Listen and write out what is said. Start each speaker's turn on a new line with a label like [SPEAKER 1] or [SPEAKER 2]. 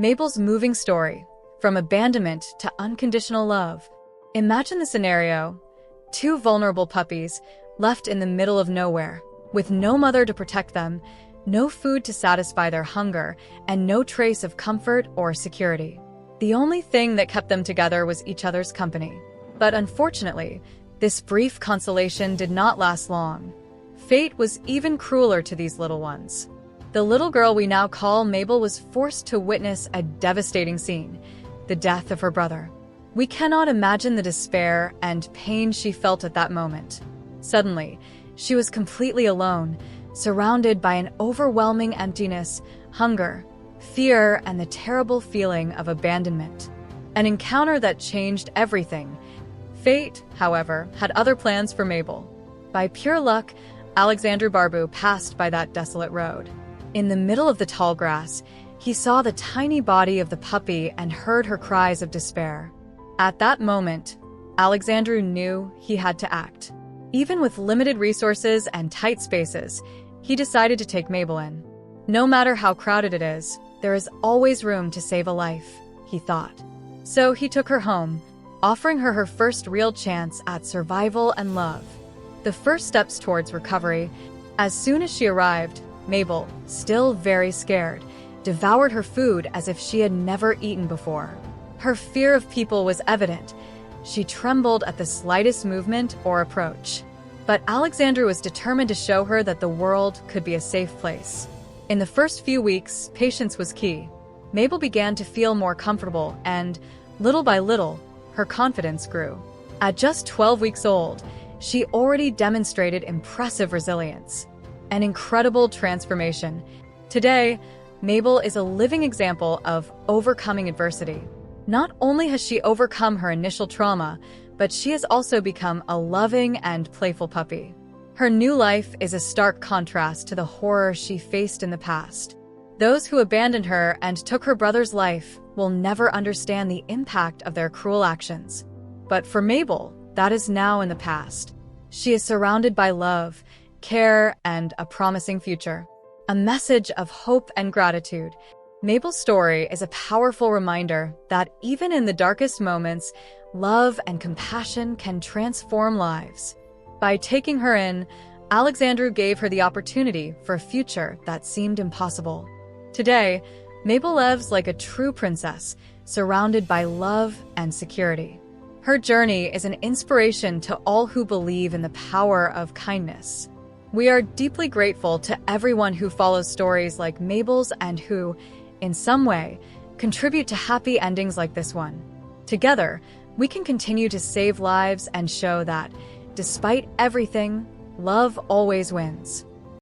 [SPEAKER 1] Mabel's moving story, from abandonment to unconditional love. Imagine the scenario: two vulnerable puppies left in the middle of nowhere, with no mother to protect them, no food to satisfy their hunger, and no trace of comfort or security. The only thing that kept them together was each other's company. But unfortunately, this brief consolation did not last long. Fate was even crueler to these little ones. The little girl we now call Mabel was forced to witness a devastating scene: the death of her brother. We cannot imagine the despair and pain she felt at that moment. Suddenly, she was completely alone, surrounded by an overwhelming emptiness, hunger, fear, and the terrible feeling of abandonment. An encounter that changed everything. Fate, however, had other plans for Mabel. By pure luck, Alexandru Barbu passed by that desolate road. In the middle of the tall grass, he saw the tiny body of the puppy and heard her cries of despair. At that moment, Alexandru knew he had to act. Even with limited resources and tight spaces, he decided to take Mabel in. No matter how crowded it is, there is always room to save a life, he thought. So he took her home, offering her her first real chance at survival and love. The first steps towards recovery. As soon as she arrived, Mabel, still very scared, devoured her food as if she had never eaten before. Her fear of people was evident. She trembled at the slightest movement or approach. But Alexandru was determined to show her that the world could be a safe place. In the first few weeks, patience was key. Mabel began to feel more comfortable and, little by little, her confidence grew. At just 12 weeks old, she already demonstrated impressive resilience. An incredible transformation. Today, Mabel is a living example of overcoming adversity. Not only has she overcome her initial trauma, but she has also become a loving and playful puppy. Her new life is a stark contrast to the horror she faced in the past. Those who abandoned her and took her brother's life will never understand the impact of their cruel actions. But for Mabel, that is now in the past. She is surrounded by love, care, and a promising future. A message of hope and gratitude. Mabel's story is a powerful reminder that even in the darkest moments, love and compassion can transform lives. By taking her in, Alexandru gave her the opportunity for a future that seemed impossible. Today, Mabel lives like a true princess, surrounded by love and security. Her journey is an inspiration to all who believe in the power of kindness. We are deeply grateful to everyone who follows stories like Mabel's and who, in some way, contribute to happy endings like this one. Together, we can continue to save lives and show that, despite everything, love always wins.